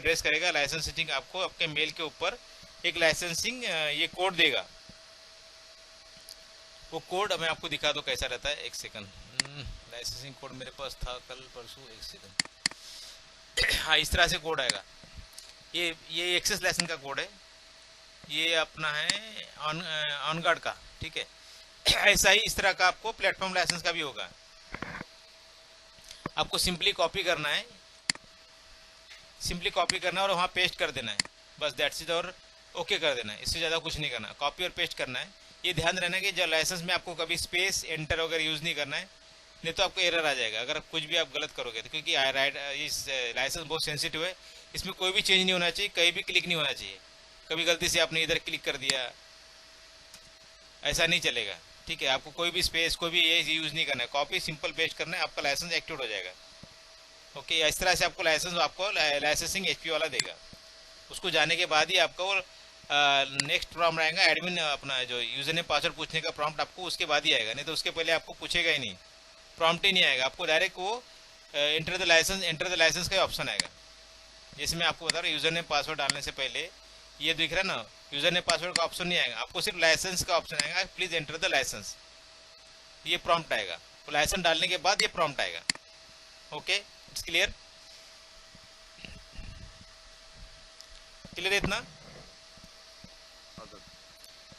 Address करेगा, licensing आपको आपके मेल के ऊपर एक लाइसेंसिंग ये कोड देगा। वो कोड मैं आपको दिखा दो कैसा रहता है, एक सेकंड। लाइसेंसिंग कोड मेरे पास था कल परसों, एक सेकंड। हाँ, इस तरह से कोड आएगा। ये एक्सेस लाइसेंस का कोड है, ये अपना है ऑन ऑन गार्ड का, ठीक है। ऐसा ही इस तरह का आपको प्लेटफॉर्म लाइसेंस का भी होगा। आपको सिंपली कॉपी करना है, सिंपली कॉपी करना है और वहाँ पेस्ट कर देना है, बस दैट्स इट। और ओके कर देना है, इससे ज़्यादा कुछ नहीं करना, कॉपी और पेस्ट करना है। ये ध्यान रहना कि जो लाइसेंस में आपको कभी स्पेस एंटर वगैरह यूज़ नहीं करना है, नहीं तो आपको एरर आ जाएगा अगर कुछ भी आप गलत करोगे तो। क्योंकि इस लाइसेंस बहुत सेंसिटिव है, इसमें कोई भी चेंज नहीं होना चाहिए, कहीं भी क्लिक नहीं होना चाहिए। कभी गलती से आपने इधर क्लिक कर दिया, ऐसा नहीं चलेगा, ठीक है। आपको कोई भी स्पेस कोई भी ये यूज़ नहीं करना है, कॉपी सिंपल पेस्ट करना है, आपका लाइसेंस एक्टिव हो जाएगा। ओके, इस तरह से आपको लाइसेंसिंग एचपी वाला देगा। उसको जाने के बाद ही आपका वो नेक्स्ट प्रॉम्प्ट आएगा, एडमिन अपना जो यूजर ने पासवर्ड पूछने का प्रॉम्प्ट आपको उसके बाद ही आएगा, नहीं तो उसके पहले आपको पूछेगा ही नहीं, प्रॉम्प्ट ही नहीं आएगा आपको। डायरेक्ट वो एंटर द लाइसेंस का ऑप्शन आएगा। जैसे मैं आपको बता रहा हूँ, यूजर ने पासवर्ड डालने से पहले ये दिख रहा है ना, यूजर ने पासवर्ड का ऑप्शन नहीं आएगा, आपको सिर्फ लाइसेंस का ऑप्शन आएगा, प्लीज एंटर द लाइसेंस, ये प्रॉम्प्ट आएगा। तो लाइसेंस डालने के बाद ये प्रॉम्प्ट आएगा। ओके, इट्स क्लियर, क्लियर इतना,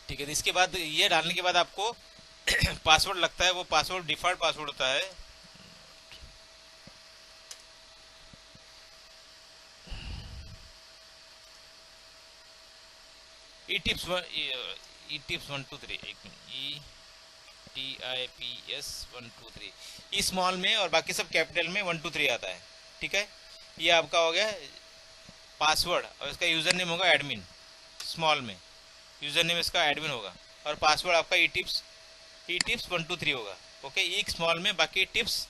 ठीक है। तो इसके बाद ये डालने के बाद आपको पासवर्ड लगता है, वो पासवर्ड डिफॉल्ट पासवर्ड होता है। ई टिप्स 123, एक मिनट, TIPS 123, ई स्मॉल में और बाकी सब कैपिटल में 123 आता है, ठीक है। ये आपका हो गया पासवर्ड, और इसका यूजर नेम होगा एडमिन, स्मॉल में यूजर नेम इसका एडमिन होगा, और पासवर्ड आपका ई टिप्स 123 होगा। ओके, ई स्मॉल में, बाकी टिप्स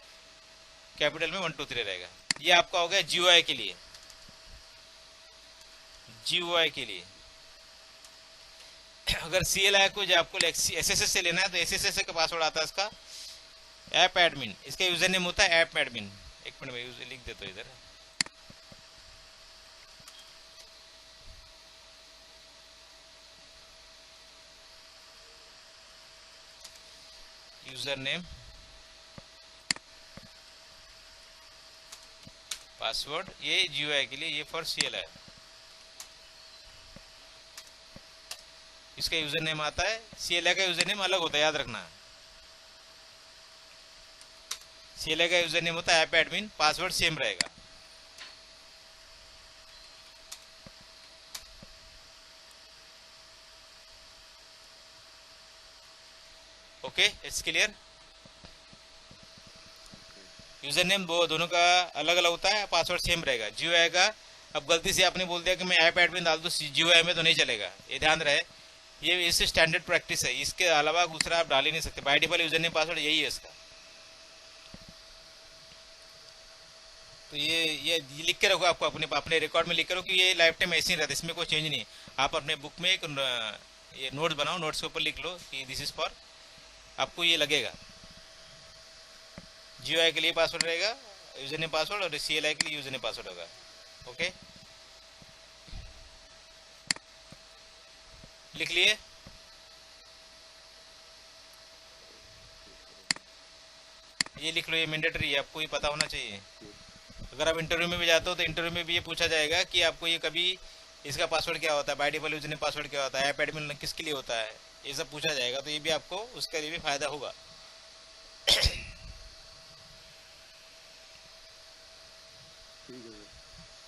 कैपिटल में 123 रहेगा। ये आपका हो गया GUI के लिए, GUI के लिए। अगर CLI को जो आपको SSS से लेना है तो SSS का पासवर्ड आता है इसका ऐप एडमिन, इसका यूजर नेम होता है ऐप एडमिन। एक मिनट में लिख देता हूँ इधर, यूजर नेम पासवर्ड, ये GUI के लिए, ये फॉर CLI। इसका यूजर नेम आता है, CLI का यूजर नेम अलग होता है, याद रखना। CLI का यूजर नेम होता है ऐप एडमिन, पासवर्ड सेम रहेगा। Okay, it's clear. User name वो दोनों का अलग अलग होता है, पासवर्ड सेम रहेगा। GUI का, अब गलती से आपने बोल दिया कि मैं ऐप एडमिन डाल दूँ GUI में, तो नहीं चलेगा, ये ध्यान रहे। ये इससे स्टैंडर्ड प्रैक्टिस है, इसके अलावा दूसरा आप डाल ही नहीं सकते। By default user name password यही है इसका। तो ये लिख के रखो, आपको अपने अपने रिकॉर्ड में लिख के रखो कि ये लाइफ टाइम ऐसे ही रहता है, इसमें कोई चेंज नहीं है। आप अपने बुक में एक ये नोट्स बनाओ, नोट्स के ऊपर लिख लो कि दिस इज फॉर, आपको ये लगेगा। GUI के लिए पासवर्ड रहेगा यूजर नेम पासवर्ड, और CLI के लिए यूजर नेम पासवर्ड होगा। ओके, लिख लिए। ये लिख लो, ये मैंडेटरी है, आपको ये पता होना चाहिए। अगर आप इंटरव्यू में भी जाते हो तो इंटरव्यू में भी ये पूछा जाएगा कि आपको ये कभी इसका पासवर्ड क्या होता है, by default user name password क्या होता है, ऐप एडमिन किसके लिए होता है, ये सब पूछा जाएगा। तो ये भी आपको उसके लिए भी फायदा होगा।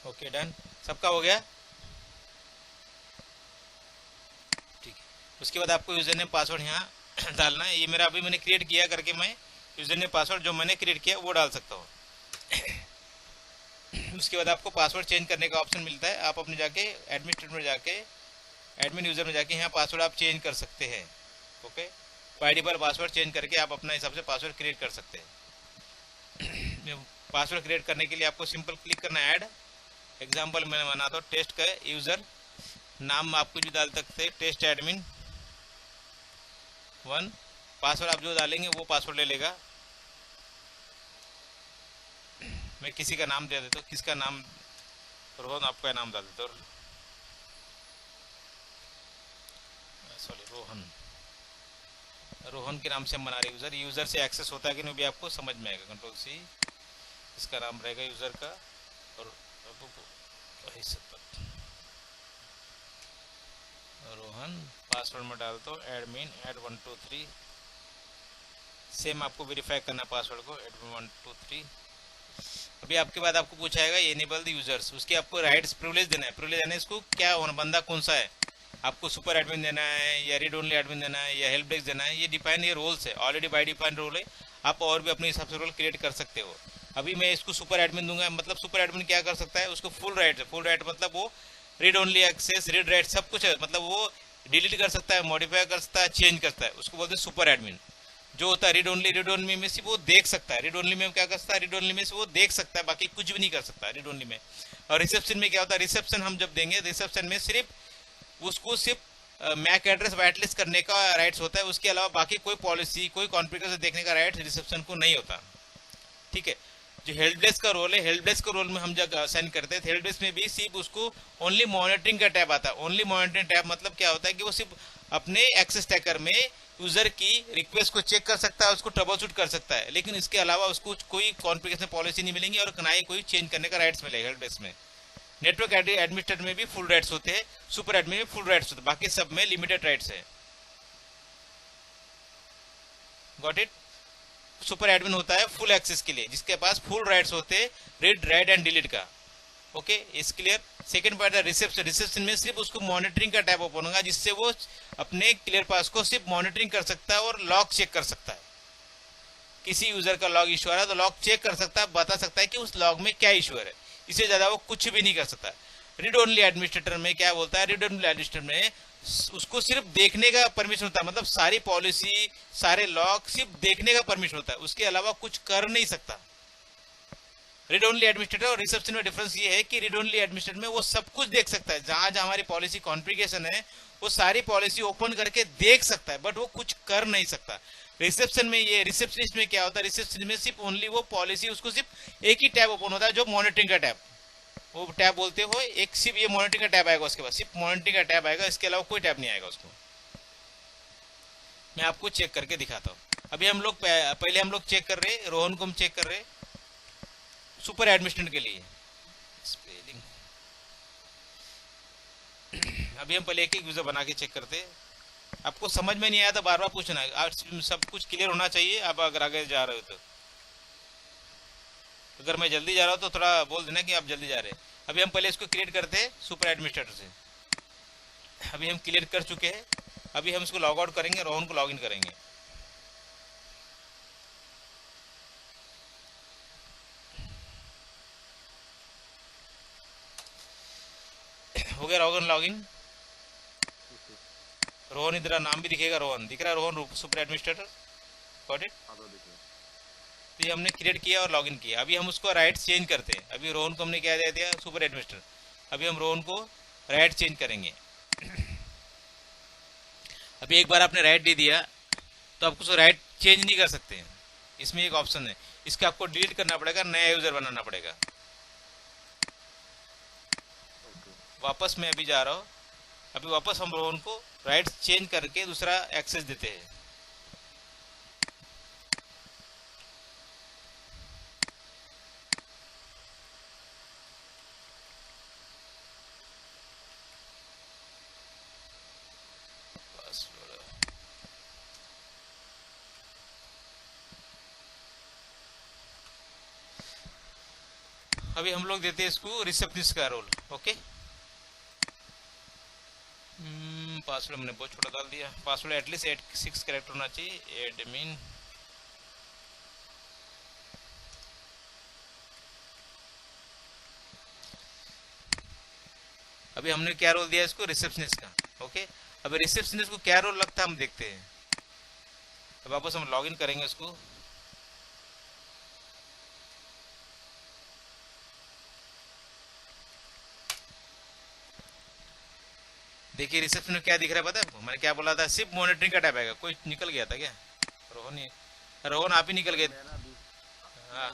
ओके, डन, सबका हो गया, ठीक है। उसके बाद आपको यूजर नेम पासवर्ड यहाँ डालना है। ये मेरा अभी मैंने क्रिएट किया करके, मैं यूजर नेम पासवर्ड जो मैंने क्रिएट किया वो डाल सकता हूँ। उसके बाद आपको पासवर्ड चेंज करने का ऑप्शन मिलता है, आप अपने जाके एडमिनिस्ट्रेटर में जाके, एडमिन यूजर में जाके यहाँ पासवर्ड आप चेंज कर सकते हैं। Okay, by default password change करके आप अपना हिसाब से पासवर्ड क्रिएट कर सकते हैं। पासवर्ड क्रिएट करने के लिए आपको सिंपल क्लिक करना है ऐड। एग्जाम्पल मैं बनाता हूँ, टेस्ट का यूज़र नाम आप कुछ भी डाल सकते हैं, टेस्ट एडमिन 1। पासवर्ड आप जो डालेंगे वो पासवर्ड ले लेगा। मैं किसी का नाम दे देता हूँ, किसका नाम रोहन आपका नाम डाल देते, और सॉरी रोहन, रोहन के नाम से हम बना रहे यूज़र। यूज़र से एक्सेस होता है कि नहीं भी आपको समझ में आएगा। कंट्रोल सी, इसका नाम रहेगा यूज़र का, और रोहन। पासवर्ड में डाल दो एडमिन @123। सेम आपको वेरीफाई करना पासवर्ड को @123। अभी आपके बाद आपको पूछाएगा एनेबल द यूजर्स, उसके आपको राइट्स प्रिविलेज देना है। प्रिविलेज यानी इसको क्या बंदा कौन सा है, आपको सुपर एडमिन देना है या रीड ओनली एडमिन देना है या हेल्प डेस्क देना है, ये डिफाइन, ये रोल्स है, ऑलरेडी बाय डिफाइन रोल है। आप और भी अपने हिसाब से रोल क्रिएट कर सकते हो। अभी मैं इसको सुपर एडमिन दूंगा, मतलब सुपर एडमिन क्या कर सकता है, उसको फुल राइट है। फुल राइट मतलब वो read only access, read write सब कुछ है, मतलब वो डिलीट कर सकता है, मॉडिफाई कर सकता है, चेंज करता है, उसको बोलते हैं सुपर एडमिन। जो होता है रीड ओनली में सिर्फ वो देख सकता है। रीड ओनली में क्या कर सकता है, रीड ओनली में से वो देख सकता है, बाकी कुछ भी नहीं कर सकता रीड ओनली में। और रिसेप्शन में क्या होता है, रिसेप्शन हम जब देंगे, रिसेप्शन में सिर्फ उसको सिर्फ मैक एड्रेस वाइट लिस्ट करने का राइट्स होता है, उसके अलावा बाकी कोई पॉलिसी, कोई कॉन्फ़िगरेशन देखने का राइट रिसेप्शन को नहीं होता। ठीक है। जो हेल्प डेस्क का रोल है, हेल्प डेस्क का रोल में हम जब असाइन करते हैं, हेल्प डेस्क में भी सिर्फ उसको ओनली मॉनिटरिंग का टैब आता है। ओनली मॉनिटरिंग टैब मतलब क्या होता है कि वो सिर्फ अपने एक्सेस ट्रैकर में यूजर की रिक्वेस्ट को चेक कर सकता है, उसको ट्रबल शूट कर सकता है, लेकिन इसके अलावा उसको कोई कॉन्फ़िगरेशन पॉलिसी नहीं मिलेंगी और ना ही कोई चेंज करने का राइट्स मिलेगा हेल्प डेस्क में। नेटवर्क एडमिनिस्ट्रेटर में भी फुल राइट्स होते हैं, सुपर एडमिन में फुल राइट्स होते हैं, बाकी सब में लिमिटेड राइट्स है। Got it. सुपर एडमिन होता है फुल एक्सेस के लिए, जिसके पास फुल राइट्स होते हैं रीड राइट एंड डिलीट का। ओके, इस क्लियर। सेकंड पार्ट है रिसेप्शन। रिसेप्शन में सिर्फ उसको मॉनिटरिंग का टैब ओपन होगा, जिससे वो अपने क्लियर पास को सिर्फ मॉनिटरिंग कर सकता है और लॉग चेक कर सकता है। किसी यूजर का लॉग इशू आ रहा है तो लॉग चेक कर सकता है, बता सकता है कि उस लॉग में क्या इशू है। इससे ज्यादा वो कुछ भी नहीं कर सकता। रीड ओनली एडमिनिस्ट्रेटर में क्या बोलता है, रीड ओनली एडमिनिस्ट्रेटर में उसको सिर्फ देखने का परमिशन होता है, मतलब सारी पॉलिसी, सारे लॉग सिर्फ देखने का परमिशन होता है, उसके अलावा कुछ कर नहीं सकता। रीड ओनली एडमिनिस्ट्रेटर और रिसेप्शन में डिफरेंस ये है कि रीड ओनली एडमिनिस्ट्रेटर में वो सब कुछ देख सकता है, जहां जहां हमारी पॉलिसी कॉन्फ़िगरेशन है वो सारी पॉलिसी ओपन करके देख सकता है, बट वो कुछ कर नहीं सकता। रिसेप्शन में ये, रिसेप्शनिस्ट में क्या होता है, रिसेप्शन में सिर्फ ओनली वो पॉलिसी, उसको सिर्फ एक ही टैब ओपन होता है जो मॉनिटरिंग का टैब, वो टैब बोलते हो, एक सिर्फ ये मॉनिटरिंग का टैब आएगा, उसके बाद सिर्फ मॉनिटरिंग का टैब आएगा, इसके अलावा कोई टैब नहीं आएगा उसको। मैं आपको चेक करके दिखाता हूँ। अभी हम लोग पहले हम लोग चेक कर रहे हैं, रोहन को हम चेक कर रहे हैं सुपर एडमिनिस्ट्रेटर के लिए स्पेलिंग। अभी हम पहले एक एक यूजर बना के चेक करते हैं। आपको समझ में नहीं आया तो बार बार पूछना है, आप सब कुछ क्लियर होना चाहिए। आप अगर आगे जा रहे हो तो, अगर मैं जल्दी जा रहा हूँ तो थोड़ा बोल देना कि आप जल्दी जा रहे हैं। अभी हम पहले इसको क्रिएट करते हैं सुपर एडमिनिस्ट्रेटर से। अभी हम क्लियर कर चुके हैं। अभी हम इसको लॉग आउट करेंगे, रोहन को लॉग इन करेंगे। हो गया रोहन लॉग इन। रोहन इधर नाम भी दिखेगा, रोहन दिख रहा है, Rohan super administrator. Got it. तो ये हमने क्रिएट किया और लॉगिन किया। अभी हम उसको राइट चेंज करते हैं। अभी रोहन को हमने क्या दे दिया, सुपर एडमिनिस्ट्रेटर। अभी हम रोहन को राइट चेंज करेंगे। अभी एक बार आपने राइट दे दिया तो आप उसको राइट चेंज नहीं कर सकते हैं। इसमें एक ऑप्शन है, इसका आपको डिलीट करना पड़ेगा, नया यूजर बनाना पड़ेगा। वापस मैं अभी जा रहा हूँ। अभी वापस हम रोहन को राइट चेंज करके दूसरा एक्सेस देते हैं। अभी हम लोग देते हैं इसको रिसेप्शनिस्ट का रोल। ओके, पासवर्ड हमने बहुत छोटा डाल दिया। पासवर्ड एटलीस्ट 86 कैरेक्टर होना चाहिए। एडमिन अभी हमने क्या रोल दिया इसको, रिसेप्शनिस्ट का। ओके, अभी रिसेप्शनिस्ट को क्या रोल लगता है हम देखते हैं। अब वापस हम लॉगिन करेंगे इसको। देखिए रिसेप्शन में क्या दिख रहा है पता है आपको, मैंने क्या बोला था, सिर्फ मॉनिटरिंग का टैब आएगा। कोई निकल गया था क्या? रोहन रोहन आप ही निकल गए। हाँ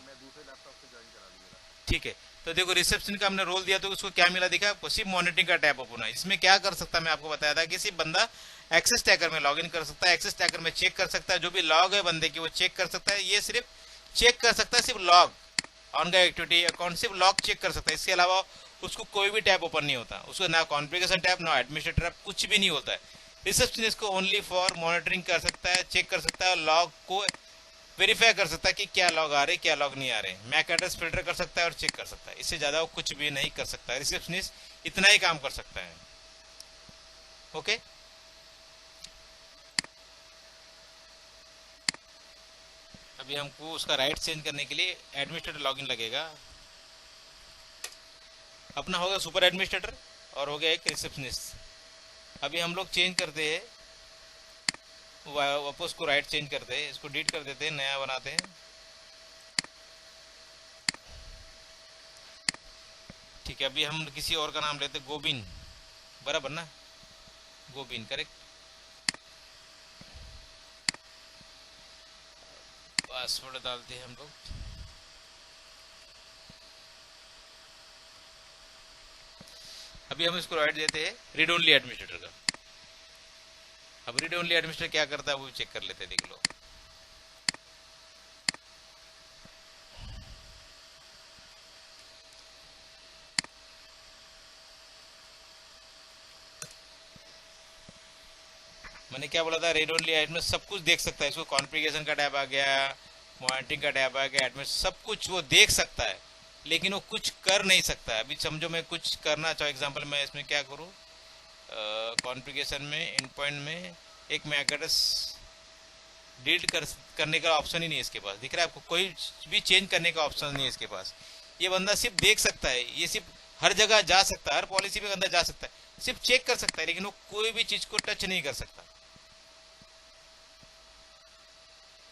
ठीक है। तो देखो रिसेप्शन का हमने रोल दिया तो उसको क्या मिला दिखा आपको, सिर्फ मॉनिटरिंग का टैब ओपन है। इसमें क्या कर सकता है, मैं आपको बताया था कि सिर्फ बंदा एक्सेस टैकर में लॉग इन कर सकता है, एक्सेस टैकर में चेक कर सकता है, जो भी लॉग है बंदे की वो चेक कर सकता है। ये सिर्फ चेक कर सकता है, सिर्फ लॉग ऑन का एक्टिविटी अकाउंट सिर्फ लॉग चेक कर सकता है। इसके अलावा उसको कोई भी टैब ओपन नहीं होता, उसको ना कॉन्फ़िगरेशन टैब ना एडमिनिस्ट्रेटर टैब कुछ भी नहीं होता है। रिसेप्शनिस्ट को ओनली फॉर मॉनिटरिंग कर सकता है, चेक कर सकता है, लॉग को वेरीफाई कर सकता है कि क्या लॉग आ रहे क्या लॉग नहीं आ रहे, मैक एड्रेस फिल्टर कर सकता है और चेक कर सकता है। इससे ज्यादा वो कुछ भी नहीं कर सकता है। रिसेप्शनिस्ट इतना ही काम कर सकता है। ओके, अभी हमको उसका राइट चेंज करने के लिए एडमिनिस्ट्रेटर लॉगिन लगेगा। अपना होगा सुपर एडमिनिस्ट्रेटर और हो गया एक रिसेप्शनिस्ट। अभी हम लोग चेंज करते हैं, वापस को राइट चेंज करते हैं, इसको डिलीट कर देते हैं, नया बनाते हैं। ठीक है, अभी हम किसी और का नाम लेते हैं, गोबिन, बराबर ना, गोबिन करेक्ट। पासवर्ड डालते हैं हम लोग। अभी हम इसको राइट देते हैं रीड ओनली एडमिनिस्ट्रेटर का। अब रीड ओनली एडमिनिस्ट्रेटर क्या करता है वो भी चेक कर लेते हैं, देख लो। मैंने क्या बोला था, रीड ओनली एडमिन सब कुछ देख सकता है, इसको कॉन्फ़िगरेशन का टैब आ गया, मॉनिटरिंग का टैब आ गया, एडमिन सब कुछ वो देख सकता है, लेकिन वो कुछ कर नहीं सकता है। अभी समझो मैं कुछ करना चाहूँ, एग्जांपल मैं इसमें क्या करूँ, कॉन्फ़िगरेशन में इन पॉइंट में एक मैक एड्रेस डिलीट करने का ऑप्शन ही नहीं है इसके पास, दिख रहा है आपको, कोई भी चेंज करने का ऑप्शन नहीं है इसके पास। ये बंदा सिर्फ देख सकता है, ये सिर्फ हर जगह जा सकता है, हर पॉलिसी पे अंदर जा सकता है, सिर्फ चेक कर सकता है, लेकिन वो कोई भी चीज को टच नहीं कर सकता।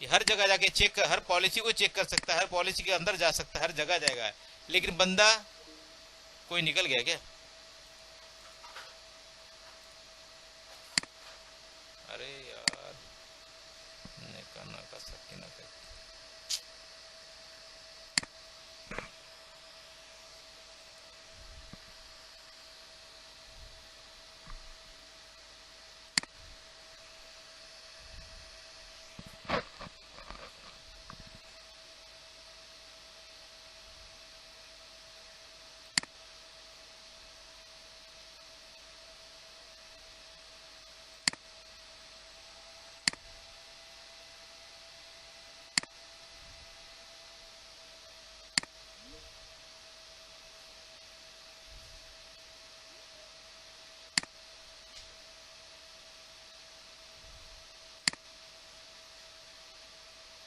ये हर जगह जाके चेक, हर पॉलिसी को चेक कर सकता है, हर पॉलिसी के अंदर जा सकता है, हर जगह जाएगा, लेकिन बंदा कोई निकल गया क्या? अरे यार, ना कर सकते ना कर।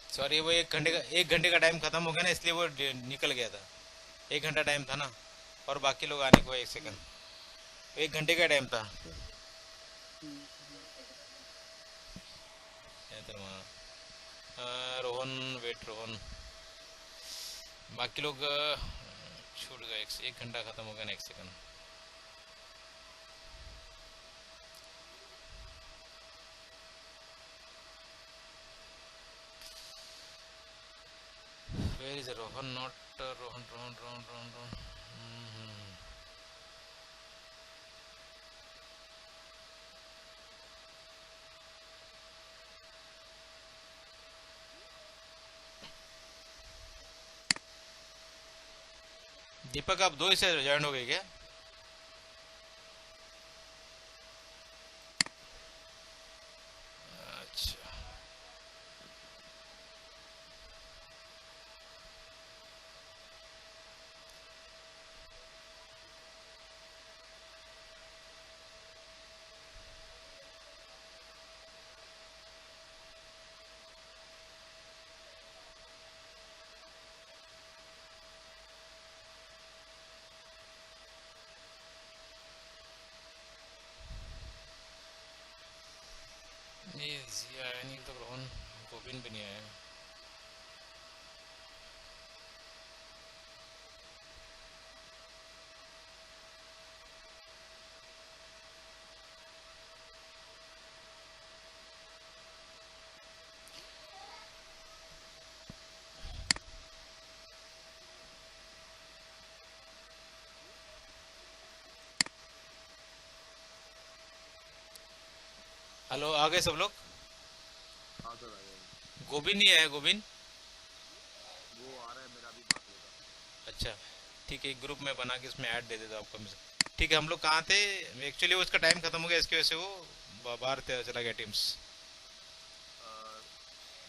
सॉरी, वो एक घंटे का टाइम खत्म हो गया ना, इसलिए वो निकल गया था। 1 घंटा टाइम था ना, और बाकी लोग आने को 1 सेकंड, 1 घंटे का टाइम था। रोहन, वेट रोहन, बाकी लोग छूट गए। 1 घंटा खत्म हो गया ना, 1 second. Where is Rohan, not Rohan, Rohan Rohan Rohan Rohan. Deepak, आप 2 ही से ज्वाइन हो गए क्या? अच्छा, ये जिया आया नहीं तो रोहन, गोविंद भी नहीं आया। हेलो, आ गए सब लोग? हाँ सर, आ गए। गोविंद नहीं आया, गोविंद? वो आ रहा है, मेरा अभी बाकी होगा। अच्छा, ठीक है, एक ग्रुप में बना के इसमें ऐड दे देता हूँ आपको मैं। ठीक है, हम लोग कहाँ थे? एक्चुअली उसका टाइम खत्म हो गया, इसकी वजह से वो बाहर चला गया टीम्स।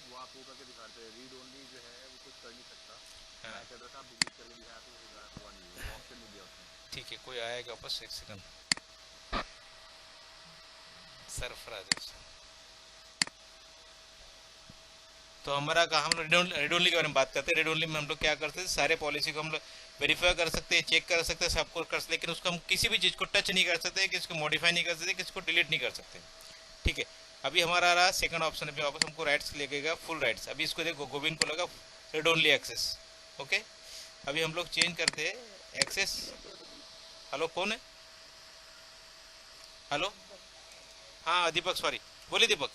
वो आप वो करके दिखा रहे थे, रीड ओनली जो है वो कुछ कर नहीं सकता। हाँ, मैं कह रहा था आप डिलीट करके दिखाया तो हुआ नहीं, वो ऑप्शन नहीं दिया उसने। ठीक है, कोई आएगा वापस, एक सेकंड। सरफराज। तो हमारा कहा, हम लोग रेड ओनली के बारे में बात करते हैं। रेड ओनली में हम लोग क्या करते हैं, सारे पॉलिसी को हम लोग वेरीफाई कर सकते हैं, चेक कर सकते हैं, सब कुछ कर सकते हैं, लेकिन उसको हम किसी भी चीज़ को टच नहीं कर सकते, किसी को मॉडिफाई नहीं कर सकते, किसी को डिलीट नहीं कर सकते। ठीक है, अभी हमारा रहा सेकंड ऑप्शन, अभी वापस हमको राइट्स लेगा, फुल राइट्स। अभी इसको देखो, गोविंद को लगा रेड ओनली एक्सेस। ओके, अभी हम लोग चेंज करते हैं एक्सेस। हेलो, कौन है? हेलो, हाँ दीपक, सॉरी, बोलिए दीपक।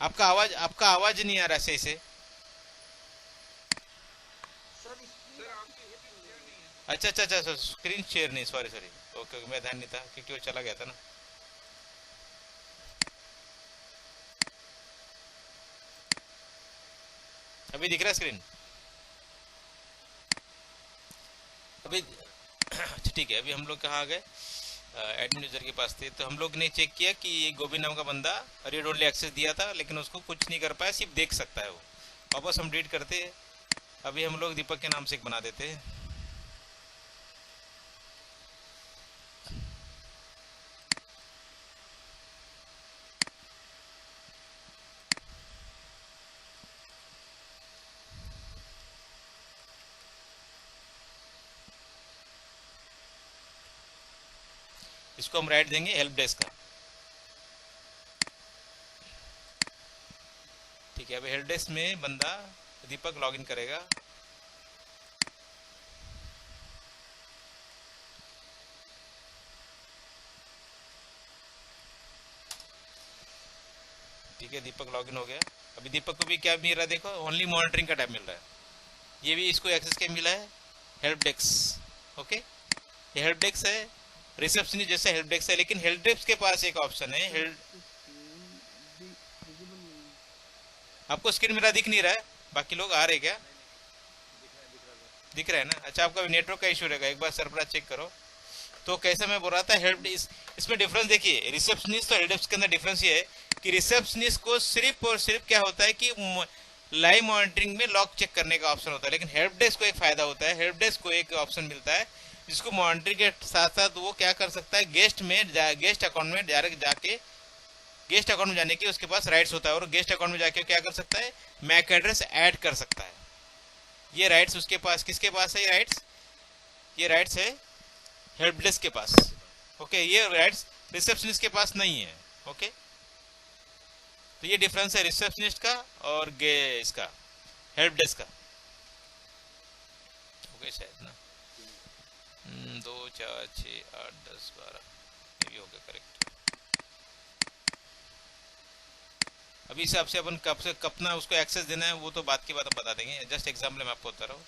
आपका आवाज नहीं आ रहा सही से। अच्छा अच्छा अच्छा अच्छा, स्क्रीन शेयर नहीं, सॉरी सॉरी। ओके ओके, मैं ध्यान नहीं था क्योंकि वो चला गया था ना। अभी दिख रहा है स्क्रीन? अभी हाँ सर, दिख रहा अच्छा ठीक है, अभी हम लोग कहाँ आ गए? एडमिन यूजर के पास थे, तो हम लोग ने चेक किया कि ये गोविंद नाम का बंदा रीड ओनली एक्सेस दिया था, लेकिन उसको कुछ नहीं कर पाया, सिर्फ देख सकता है वो। वापस हम डिलीट करते हैं। अभी हम लोग दीपक के नाम से एक बना देते हैं। इसको हम राइट देंगे हेल्प डेस्क का। ठीक है, अभी हेल्प डेस्क में बंदा दीपक लॉगिन करेगा। ठीक है, दीपक लॉगिन हो गया। अभी दीपक को भी क्या मिल रहा है देखो, ओनली मॉनिटरिंग का टैब मिल रहा है। ये भी इसको एक्सेस क्या मिला है? Help desk. ओके, ये हेल्प डेस्क है, रिसेप्शनिस्ट जैसा हेल्प डेस्क है, लेकिन हेल्प डेस्क के पास एक ऑप्शन है है। Sir help. इससे स्क्रीन विजिबल नहीं है। आपको स्क्रीन मेरा दिख नहीं रहा है? बाकी लोग आ रहे क्या? नहीं नहीं, दिख रहा है सर। दिख रहा है ना? अच्छा, आपका नेटवर्क का इशू रहेगा, एक बार सरबरा चेक करो। तो कैसे मैं बोल रहा था, हेल्प इसमें डिफरेंस देखिए, रिसेप्शनिस्ट और हेल्प डेस्क के अंदर डिफरेंस ये है कि रिसेप्शनिस्ट को सिर्फ और सिर्फ क्या होता है कि लाइव मॉनिटरिंग में लॉक चेक करने का ऑप्शन होता है, लेकिन हेल्प डेस्क को एक फायदा होता है, हेल्प डेस्क को एक ऑप्शन मिलता है जिसको मॉनिटरिंग के साथ साथ वो क्या कर सकता है, गेस्ट अकाउंट में डायरेक्ट जाके, गेस्ट अकाउंट में जाने के उसके पास राइट्स होता है, और गेस्ट अकाउंट में जाके क्या कर सकता है, मैक एड्रेस ऐड कर सकता है। ये राइट्स उसके पास, किसके पास है ये राइट्स? ये राइट्स है हेल्प डेस्क के पास। हेल्प के पास। ओके, ये राइट्स रिसेप्शनिस्ट के पास नहीं है। ओके, तो ये डिफरेंस है रिसेप्शनिस्ट का और इसका हेल्प डेस्क का। ओके, शायद ना। ठीक। 2 4 6 8 10 12, ये भी हो गया करेक्ट। अभी हिसाब से अपन कब से कब ना उसको एक्सेस देना है, वो तो बात की बात हम बता देंगे, जस्ट एग्जाम्पल मैं आपको बता रहा हूँ।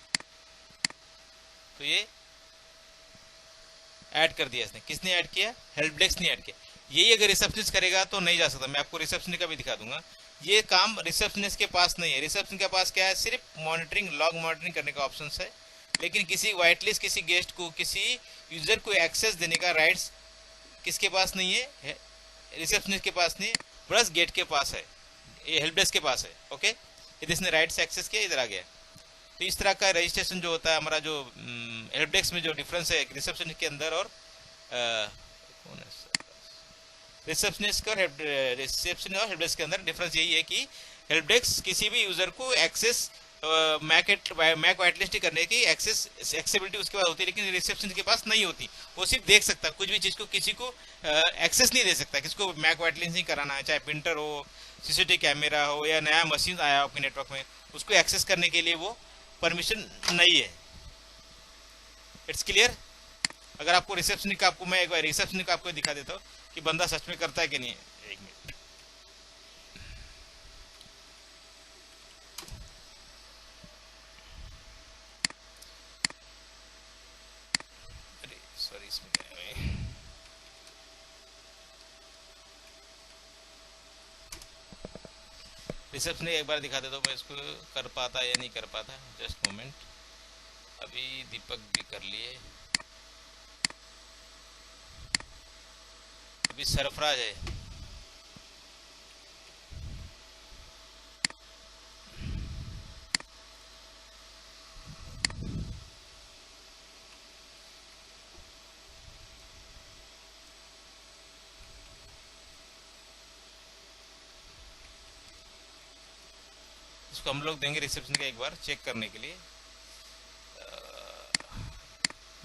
तो ये ऐड कर दिया इसने, किसने ऐड किया? हेल्प डेस्क ने ऐड किया। यही अगर रिसेप्शनिस्ट करेगा तो नहीं जा सकता, मैं आपको रिसेप्शनिस्ट का भी दिखा दूंगा। ये काम रिसेप्शनिस्ट के पास नहीं है, रिसेप्शन के पास क्या है, सिर्फ मॉनिटरिंग, लॉग मॉनिटरिंग करने का ऑप्शन है, लेकिन किसी व्हाइट लिस्ट, किसी गेस्ट को, किसी यूजर को एक्सेस देने का राइट्स किसके पास नहीं है? रिसेप्शनिस्ट के पास नहीं है, प्लस गेट के पास है, ये हेल्प डेस्क के पास है। ओके, यदि इसने राइट्स एक्सेस किया, इधर आ गया। तो इस तरह का रजिस्ट्रेशन जो होता है हमारा, जो हेल्प डेस्क में जो डिफरेंस है रिसेप्शन के अंदर और कौन है रिसेप्शनिस्ट और रिसेप्शन और हेल्प डेस्क के अंदर डिफरेंस यही है कि हेल्प डेस्क किसी भी यूजर को एक्सेस मैक वाइट लिस्ट करने की एक्सेस एक्सेसिबिलिटी उसके पास होती है, लेकिन रिसेप्शन के पास नहीं होती। वो सिर्फ देख सकता है, कुछ भी चीज़ को किसी को एक्सेस नहीं दे सकता, किसको मैक वाइट लिस्ट नहीं कराना है, चाहे प्रिंटर हो, सीसीटीवी कैमरा हो, या नया मशीन आया हो आपके नेटवर्क में, उसको एक्सेस करने के लिए वो परमिशन नहीं है। It's clear? अगर आपको रिसेप्शन का, आपको मैं एक बार रिसेप्शन का आपको दिखा देता हूँ कि बंदा सच में करता है कि नहीं है। एक मिनट, अरे सॉरी, इसमें क्या है? रिसेप्शन एक बार दिखा दे तो मैं इसको कर पाता या नहीं कर पाता, जस्ट मोमेंट। अभी दीपक भी कर लिए, अभी सरफराज है। इसको हम लोग देंगे रिसेप्शन का एक बार चेक करने के लिए।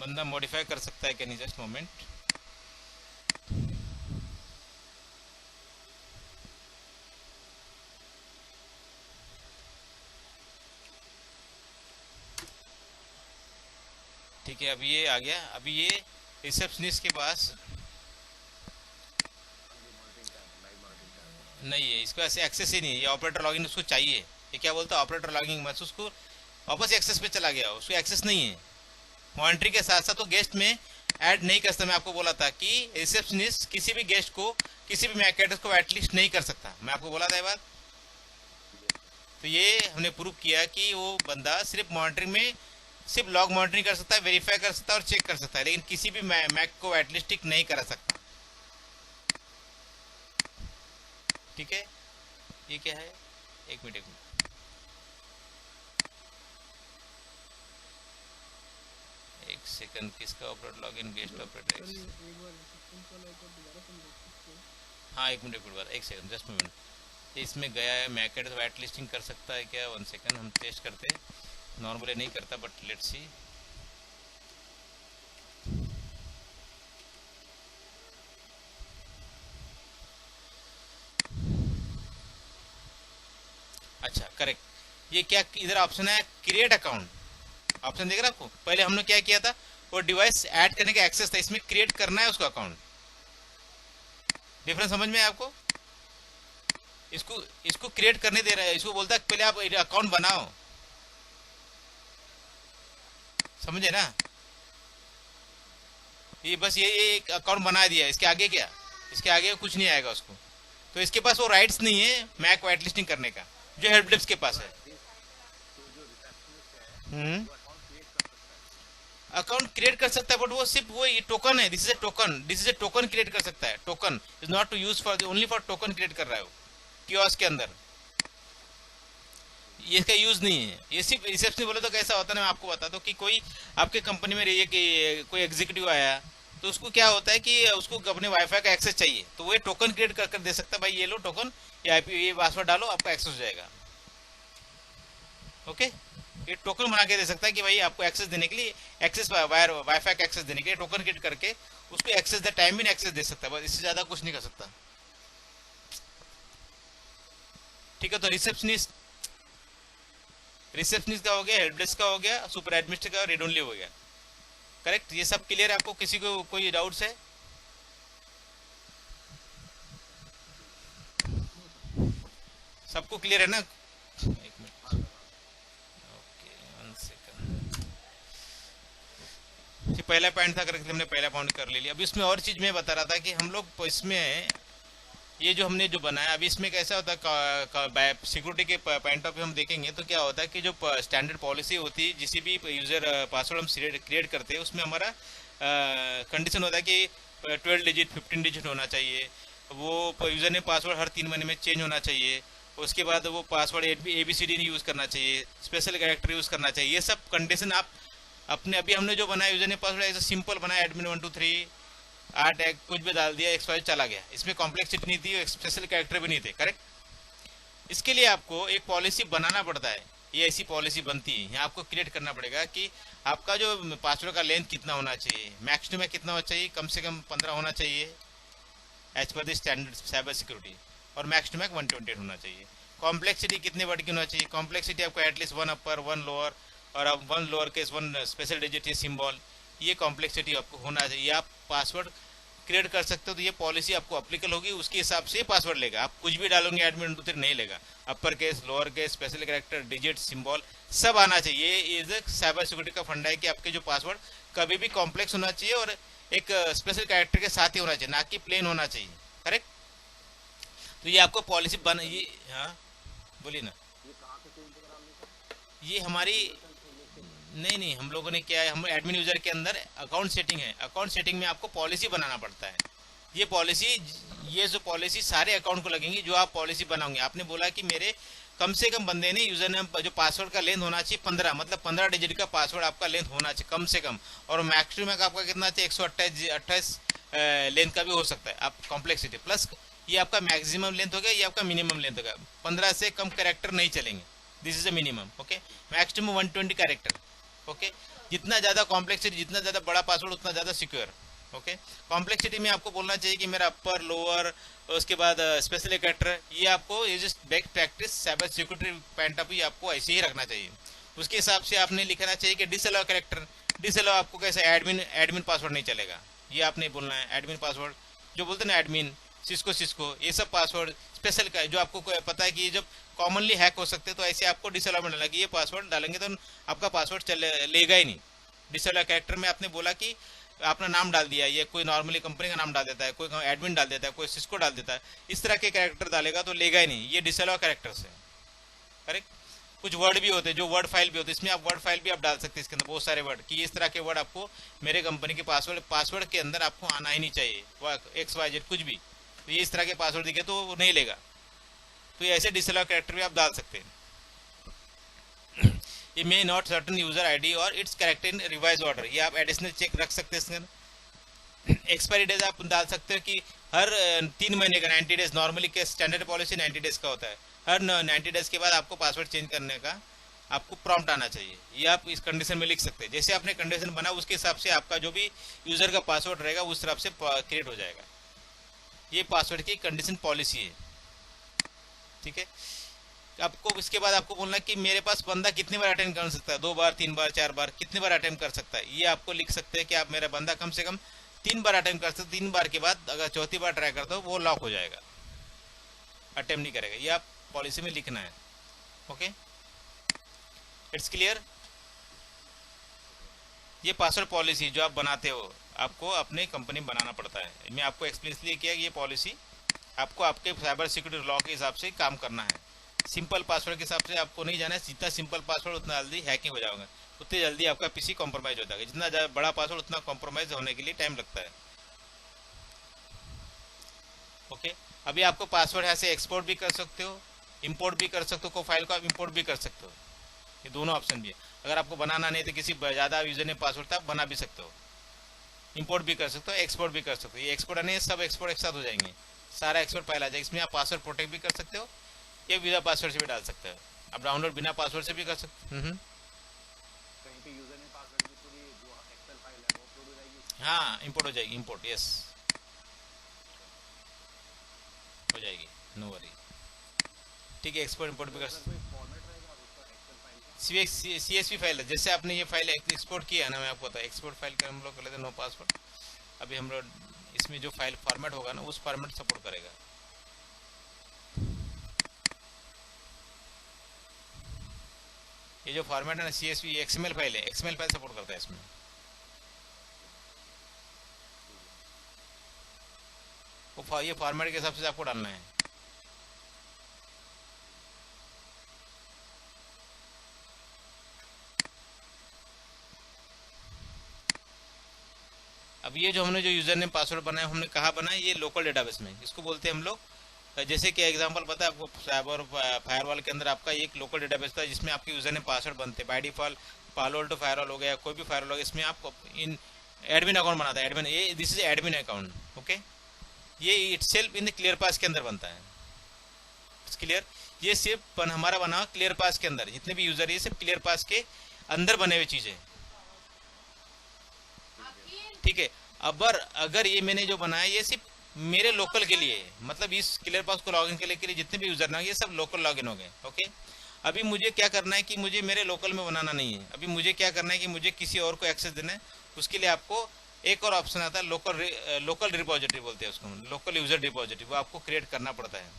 बंदा मॉडिफाई कर सकता है क्या नहीं, जस्ट मोमेंट। ठीक है, अभी ये आ गया। अभी ये रिसेप्शनिस्ट के पास नहीं है, इसको ऐसे एक्सेस ही नहीं है। ये ऑपरेटर लॉगिन उसको चाहिए। ये क्या बोलता है, ऑपरेटर लॉगिन मत, उसको वापस एक्सेस पे चला गया, उसको एक्सेस नहीं है। मॉनिटरिंग के साथ साथ तो गेस्ट में ऐड नहीं कर सकता। मैं आपको बोला था कि रिसेप्शनिस्ट किसी भी गेस्ट को, किसी भी मैक एड्रेस को एटलीस्ट नहीं कर सकता। मैं आपको बोला था ये बात। तो ये हमने प्रूव किया कि वो बंदा सिर्फ मॉनिटरिंग में सिर्फ लॉग मॉनिटरिंग कर सकता है, वेरीफाई कर सकता है और चेक कर सकता है, लेकिन किसी भी मैक को एटलीस्ट नहीं करा सकता। ठीक है, ये क्या है, एक मिनट एक सेकंड। किसका ऑपरेटर लॉगिन, गेस्ट ऑपरेटर। हाँ एक मिनट बाद, एक सेकंड, जस्ट मिनट। इसमें गया है मैक एड्रेस वाइट लिस्टिंग कर सकता है क्या, वन सेकंड हम टेस्ट करते। नॉर्मली नहीं करता बट लेट्स सी। अच्छा करेक्ट। ये क्या इधर ऑप्शन है, क्रिएट अकाउंट ऑप्शन देख रहा आपको। पहले हमने क्या किया था, वो डिवाइस ऐड करने का एक्सेस था, इसमें क्रिएट करना है उसका अकाउंट। डिफरेंस समझ में है आपको। इसको इसको क्रिएट करने दे रहा है, इसको बोलता है पहले आप अकाउंट बनाओ, समझे ना। ये बस ये एक अकाउंट बना दिया, इसके आगे क्या, इसके आगे कुछ नहीं आएगा उसको। तो इसके पास वो राइट्स नहीं है मैक वाइट लिस्टिंग करने का, जो हेल्प डेस्क के पास है। अकाउंट क्रिएट कर सकता है बट वो सिर्फ वो ये टोकन है, this is a token, this is a token create कर सकता है। Token is not to use for, only for token create कर रहा है वो कियोस्क के अंदर। ये इसका यूज नहीं है। ये सिर्फ रिसेप्शन बोले तो कैसा होता है ना, मैं आपको बता दूं कि कोई आपके कंपनी में रहिए कि कोई एग्जीक्यूटिव आया तो उसको क्या होता है कि उसको अपने वाईफाई का एक्सेस चाहिए, तो वो टोकन क्रिएट कर दे सकता है, भाई ये लो टोकन, ये आईपी, ये पासवर्ड डालो, आपका एक्सेस हो जाएगा। ओके, ये टोकन बना के दे सकता है कि भाई आपको एक्सेस देने के लिए, एक्सेस वाईफाई का एक्सेस देने के लिए टोकन क्रिएट करके उसको एक्सेस द टाइम भी एक्सेस दे सकता है, बस इससे ज्यादा कुछ नहीं कर सकता। ठीक है, तो रिसेप्शनिस्ट का हो गया, हेल्प डेस्क का हो गया, सुपर एडमिनिस्ट्रेटर का रीड ओनली हो गया। करेक्ट, ये सब क्लियर है आपको, किसी को कोई डाउट्स है। सबको क्लियर है ना, एक मिनट, ओके वन सेकंड। ये पहला पॉइंट था, करेक्ट, हमने पहला पॉइंट कर ले लिया। अभी इसमें और चीज मैं बता रहा था कि हम लोग इसमें ये जो हमने जो बनाया, अभी इसमें कैसा होता है, सिक्योरिटी के पॉइंट ऑफ व्यू हम देखेंगे तो क्या होता है कि जो स्टैंडर्ड पॉलिसी होती है, जिस भी यूजर पासवर्ड हम क्रिएट करते हैं उसमें हमारा कंडीशन होता है कि 12 डिजिट 15 डिजिट होना चाहिए, वो यूजर ने पासवर्ड हर 3 महीने में चेंज होना चाहिए, उसके बाद वो पासवर्ड ABCD नहीं यूज़ करना चाहिए, स्पेशल कैरेक्टर यूज़ करना चाहिए। ये सब कंडीशन आप अपने, अभी हमने जो बनाया यूजर ने पासवर्ड ऐसा सिंपल बनाया, एडमिन 1 2 3 8 एक कुछ भी डाल दिया, एक्सपायर चला गया, इसमें कॉम्प्लेक्सिटी नहीं थी, स्पेशल कैरेक्टर भी नहीं थे। करेक्ट, इसके लिए आपको एक पॉलिसी बनाना पड़ता है। ये ऐसी पॉलिसी बनती है, यहाँ आपको क्रिएट करना पड़ेगा कि आपका जो पासवर्ड का लेंथ कितना होना चाहिए, मैक्स टू मैक्स कितना होना चाहिए, कम से कम 15 होना चाहिए as per the standard cyber security, और मैक्स टू मैक्स 128 होना चाहिए। कॉम्प्लेक्सिटी कितने वर्ड की होना चाहिए, कॉम्प्लेक्सिटी आपको एटलीस्ट 1 अपर 1 लोअर और 1 लोअर केस 1 स्पेशल डिजिट ये सिंबल, ये कॉम्प्लेक्सिटी आपको होना चाहिए। आप पासवर्ड क्रिएट कर सकते हो तो ये पॉलिसी आपको अप्लीकेबल होगी, उसके हिसाब से पासवर्ड लेगा। आप कुछ भी डालोगे एडमिन 1 2 3 नहीं लेगा, upper case lower case special character digit symbol सब आना चाहिए। ये साइबर सिक्योरिटी का फंडा है कि आपके जो पासवर्ड कभी भी कॉम्प्लेक्स होना चाहिए और एक स्पेशल कैरेक्टर के साथ ही होना चाहिए, ना कि प्लेन होना चाहिए। करेक्ट, तो ये आपको पॉलिसी बन ये, हाँ बोलिए ना। ये कहाँ से चेंज करा हमने सर? ये हमारी, नहीं नहीं, हम लोगों ने क्या है, हम एडमिन यूजर के अंदर अकाउंट सेटिंग है, अकाउंट सेटिंग में आपको पॉलिसी बनाना पड़ता है। ये पॉलिसी, ये जो पॉलिसी सारे अकाउंट को लगेंगी जो आप पॉलिसी बनाओगे। आपने बोला कि मेरे कम से कम बंदे ने यूजर नेम जो पासवर्ड का लेंथ होना चाहिए 15, मतलब 15 डिजिट का पासवर्ड आपका लेंथ होना चाहिए कम से कम। और मैक्सिमम आपका कितना चाहिए, 128 लेंथ का भी हो सकता है। आप कॉम्प्लेक्सिटी प्लस, ये आपका मैक्सिमम लेंथ हो गया, ये आपका मिनिमम लेंथ हो गया। 15 से कम कैरेक्टर नहीं चलेंगे, this is a minimum. Okay, maximum 120 character. Okay, जितना ज़्यादा कॉम्प्लेक्सिटी, जितना ज़्यादा बड़ा पासवर्ड उतना ज़्यादा सिक्योर। ओके, कॉम्प्लेक्सिटी में आपको बोलना चाहिए कि मेरा अपर लोअर, उसके बाद स्पेशल कैरेक्टर, ये आपको ये just best practice cyber security point of view आपको ऐसे ही रखना चाहिए। उसके हिसाब से आपने लिखना चाहिए कि डिसअलाउ कैरेक्टर, डिसअलाउ आपको कैसे, एडमिन, एडमिन पासवर्ड नहीं चलेगा, ये आपने बोलना है। एडमिन पासवर्ड जो बोलते हैं ना, एडमिन, सिस्को सिस्को, ये सब पासवर्ड स्पेशल का है, जो आपको पता है कि ये जब कॉमनली हैक हो सकते हैं, तो ऐसे आपको डिसअलाउ में डाला कि ये पासवर्ड डालेंगे तो आपका पासवर्ड चले लेगा ही नहीं। डिसअलाउ कैरेक्टर में आपने बोला कि अपना नाम डाल दिया, ये कोई नॉर्मली कंपनी का नाम डाल देता है, कोई एडमिन डाल देता है, कोई सिस्को डाल देता है, इस तरह के कैरेक्टर डालेगा तो लेगा ही नहीं, ये डिसअलाउ कैरेक्टर्स है। करेक्ट। कुछ वर्ड भी होते हैं जो वर्ड फाइल भी होते हैं, इसमें आप वर्ड फाइल भी आप डाल सकते हैं इसके अंदर, बहुत सारे वर्ड कि इस तरह के वर्ड आपको मेरे कंपनी के पासवर्ड के अंदर आपको आना ही नहीं चाहिए, XYZ कुछ भी, तो ये इस तरह के पासवर्ड दिखे तो वो नहीं लेगा। तो ये ऐसे डिसअलाउ कैरेक्टर भी आप डाल सकते हैं। ये may not certain user ID और it's correct in revise order, ये आप एडिशनल चेक रख सकते हैं इसके अंदर। एक्सपायरी डेज आप डाल सकते हो कि हर 3 महीने का, 90 डेज, नॉर्मली के स्टैंडर्ड पॉलिसी 90 डेज का होता है, हर 90 डेज के बाद आपको पासवर्ड चेंज करने का आपको प्रॉम्प्ट आना चाहिए, ये आप इस कंडीशन में लिख सकते हैं। जैसे आपने कंडीशन बना उसके हिसाब से आपका जो भी यूजर का पासवर्ड रहेगा उस हिसाब से क्रिएट हो जाएगा। ये पासवर्ड की कंडीशन पॉलिसी है, ठीक है। आपको इसके बाद आपको बोलना कि मेरे पास बंदा कितनी बार अटेंड कर सकता है, 2 बार, 3 बार, 4 बार, कितनी बार अटेंड कर सकता है, ये आपको लिख सकते हैं कि आप मेरा बंदा कम से कम 3 बार अटेंड कर सकते, 3 बार के बाद अगर चौथी बार ट्राई करते हो वो लॉक हो जाएगा, अटेम्प्ट नहीं करेगा, ये आप पॉलिसी में लिखना है। Okay, it's clear. ये पासवर्ड पॉलिसी जो आप बनाते हो आपको अपनी कंपनी बनाना पड़ता है, मैं आपको एक्सप्लेन इसलिए किया कि ये पॉलिसी आपको आपके साइबर सिक्योरिटी लॉ के हिसाब से काम करना है। सिंपल पासवर्ड के हिसाब से आपको नहीं जाना है, जितना सिंपल पासवर्ड उतना जल्दी हैकिंग हो जाओगे, उतनी जल्दी आपका पीसी कॉम्प्रोमाइज हो जाएगा। जितना ज़्यादा बड़ा पासवर्ड उतना कॉम्प्रोमाइज होने के लिए टाइम लगता है। ओके, अभी आपको पासवर्ड ऐसे एक्सपोर्ट भी कर सकते हो, इंपोर्ट भी कर सकते हो, कोई फाइल को आप इंपोर्ट भी कर सकते हो, ये दोनों ऑप्शन भी है। अगर आपको बनाना नहीं तो किसी ज़्यादा यूजर ने पासवर्ड था आप बना भी सकते हो, इंपोर्ट भी कर सकते हो, एक्सपोर्ट भी कर सकते हो। ये एक्सपोर्ट नहीं, सब एक्सपोर्ट एक साथ हो जाएंगे, सारा एक्सपोर्ट फाइल आ जाएगा। इसमें आप पासवर्ड प्रोटेक्ट भी कर सकते हो, ये बिना पासवर्ड से भी डाल सकते हो, आप डाउनलोड बिना पासवर्ड से भी कर सकते हो। कहीं पे यूजर ने पासवर्ड की पूरी जो एक्सेल फाइल है वो अपलोड हो जाएगी। हाँ, इंपोर्ट हो जाएगी, इंपोर्ट, यस, हो जाएगी, नो वरी। ठीक है, एक्सपोर्ट इंपोर्ट भी कर सकते। कोई फॉर्मेट रहेगा उसका एक्सेल फाइल का? CSV फाइल है, जैसे आपने ये फाइल एक्सपोर्ट किया है ना, मैं आपको बताया एक्सपोर्ट फाइल का हम लोग कर लेते हैं नो पासवर्ड। अभी हम लोग इसमें जो फाइल फॉर्मेट होगा ना उस फॉर्मेट सपोर्ट करेगा। ये जो फॉर्मेट है ना CSV, XML फाइल है, XML फाइल सपोर्ट करता है इसमें। वो ये फॉर्मेट के हिसाब से आपको डालना है। अब ये जो हमने जो यूजर नेम पासवर्ड बनाया, हमने कहाँ बनाया, ये लोकल डेटाबेस में, इसको बोलते हैं हम लोग। जैसे कि एग्जांपल पता है आपको, साइबर फायरवॉल के अंदर आपका एक लोकल डेटाबेस था जिसमें आपके यूजर नेम पासवर्ड बनते, बाय डिफॉल्ट पालो अल्टो फायरवॉल हो गया, कोई भी फायरवॉल हो गया, इसमें आप इन एडमिन अकाउंट बनाता है, एडमिन, ये this is admin account. Okay, ये इटसेल्फ इन क्लियर पास के अंदर बनता है, क्लियर। ये सिर्फ हमारा बना क्लियर पास के अंदर, जितने भी यूजर है ये सिर्फ क्लियर पास के अंदर बने हुए चीजें, ठीक है। अगर ये मैंने जो बनाया ये सिर्फ मेरे लोकल के लिए है, मतलब इस क्लियर पास को लॉगिन के लिए जितने भी यूजर ना, ये सब लोकल लॉगिन हो गए। ओके, अभी मुझे क्या करना है कि मुझे मेरे लोकल में बनाना नहीं है, अभी मुझे क्या करना है कि मुझे किसी और को एक्सेस देना है। उसके लिए आपको एक और ऑप्शन आता है, लोकल रिपोजिटरी बोलते हैं उसको, लोकल यूजर रिपोजिटरी, वो आपको क्रिएट करना पड़ता है।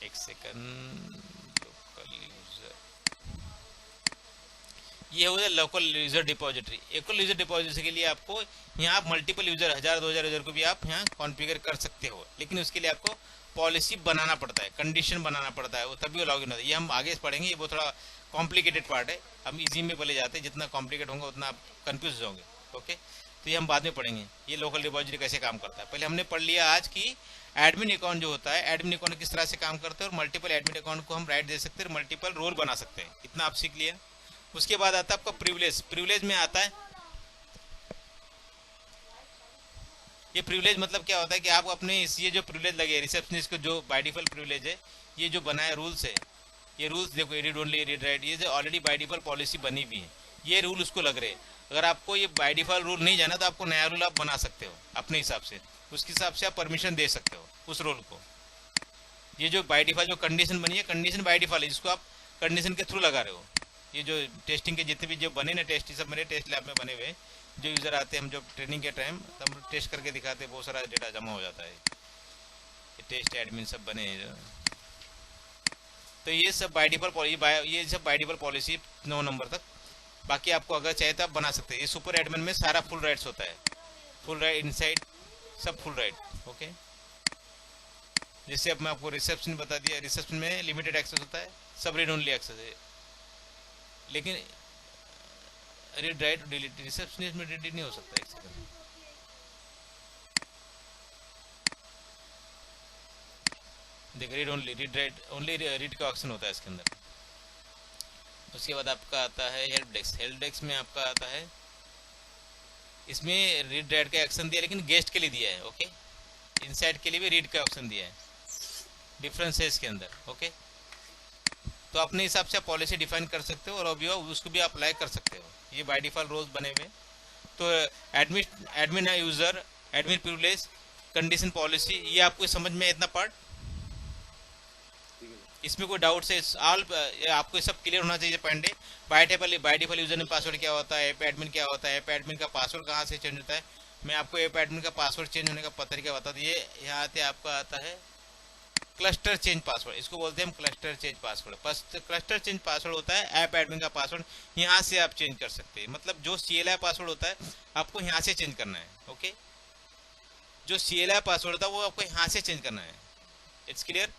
एक सेकंड, लोकल यूजर, ये हो गया लोकल यूजर डिपॉजिटरी। एकल यूजर डिपॉजिटरी के लिए आपको यहाँ आप मल्टीपल यूजर 1000 2000 यूजर को भी आप यहाँ कॉन्फ़िगर कर सकते हो, लेकिन उसके लिए आपको पॉलिसी बनाना पड़ता है, कंडीशन बनाना पड़ता है, वो तभी वो लॉगिन होता है। ये हम आगे पढ़ेंगे, ये वो थोड़ा कॉम्प्लिकेटेड पार्ट है, हम इजी में पले जाते हैं, जितना कॉम्प्लिकेट होंगे उतना आप कन्फ्यूज हो जाओगे। ओके, तो ये हम बाद में पढ़ेंगे ये लोकल डिपॉजिटरी कैसे काम करता है। पहले हमने पढ़ लिया आज की एडमिन अकाउंट जो होता है, एडमिन अकाउंट किस तरह से काम करते हैं और मल्टीपल एडमिन अकाउंट को हम राइट दे सकते हैं, मल्टीपल रोल बना सकते हैं, इतना आप सीख लिया। उसके बाद आता है आपका प्रिविलेज। प्रिविलेज में आता है, ये प्रिविलेज मतलब क्या होता है कि आप अपने ये जो प्रिविलेज लगे रिसेप्शनिस्ट को, जो बाय डिफॉल्ट प्रिविलेज है, ये जो बनाया रूल्स है, ये रूल्स देखो, रीड ओनली रीड राइट, ये जो ऑलरेडी बाय डिफॉल्ट पॉलिसी बनी हुई है, ये रूल उसको लग रहे हैं। अगर आपको ये बाय डिफॉल्ट रूल नहीं जाना तो आपको नया रूल आप बना सकते हो अपने हिसाब से, उसके हिसाब से आप परमिशन दे सकते हो उस रोल को। ये जो बाय डिफॉल्ट जो कंडीशन बनी है, कंडीशन बाय डिफॉल्ट है, जिसको आप कंडीशन के थ्रू लगा रहे हो। ये जो टेस्टिंग के जितने भी जो बने ना, टेस्ट सब बने टेस्ट लैब में बने हुए, जो यूज़र आते हैं, हम जब ट्रेनिंग के टाइम हम टेस्ट करके दिखाते हैं, बहुत सारा डेटा जमा हो जाता है, ये टेस्ट एडमिन सब बने हैं। तो ये सब बाय डिफॉल्ट ये सब बाय डिफॉल्ट पॉलिसी 9 नंबर तक। बाकी आपको अगर चाहे तो आप बना सकते हैं। ये सुपर एडमिन में सारा फुल राइट्स होता है, फुल राइट इनसाइड सब फुल राइट। ओके, जैसे अब मैं आपको रिसेप्शन बता दिया, रिसेप्शन में लिमिटेड एक्सेस होता है, सब रीड ओनली एक्सेस है, लेकिन रीड राइट डिलीट रिसेप्शनिस्ट में डिलीट नहीं हो सकता। एक सेकंड, देखिए read only read write only read का ऑप्शन होता है इसके अंदर। उसके बाद आपका आता है हेल्प डेस्क। हेल्प डेस्क में आपका आता है, इसमें रीड राइट का एक्शन दिया, लेकिन गेस्ट के लिए दिया है। ओके, इनसाइड के लिए भी रीड का ऑप्शन दिया है, डिफरेंस है इसके अंदर। ओके, तो अपने हिसाब से आप पॉलिसी डिफाइन कर सकते हो और अभी उसको भी अप्लाई कर सकते हो। ये बाय डिफॉल्ट रोल्स बने हुए। तो admin user, admin privilege, condition policy, ये आपको समझ में है इतना पार्ट? इसमें कोई डाउट है? ऑल आपको सब क्लियर होना चाहिए point. By default user name password क्या होता है, ऐप एडमिन क्या होता है, ऐप एडमिन का पासवर्ड कहाँ से चेंज होता है। मैं आपको ऐप एडमिन का पासवर्ड चेंज होने का तरीका बता दिए। यहाँ आते आपका आता है क्लस्टर चेंज पासवर्ड, इसको बोलते हैं हम cluster change password. Cluster change password होता है ऐप एडमिन का पासवर्ड, यहाँ से आप चेंज कर सकते हैं। मतलब जो CLI पासवर्ड होता है आपको यहाँ से चेंज करना है। ओके, जो CLI पासवर्ड होता है वो आपको यहाँ से चेंज करना है। It's clear?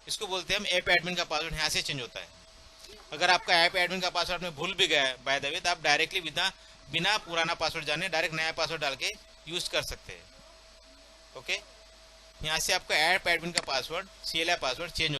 इसको बोलते हैं हम ऐप एडमिन का पासवर्ड, यहाँ से चेंज होता है। अगर आपका ऐप एडमिन का पासवर्ड में भूल भी गया है बाय द वे, तो आप डायरेक्टली बिना पुराना पासवर्ड जाने डायरेक्ट नया पासवर्ड डाल के यूज कर सकते हैं। ओके, यहाँ से आपका ऐप एडमिन का पासवर्ड CLI पासवर्ड चेंज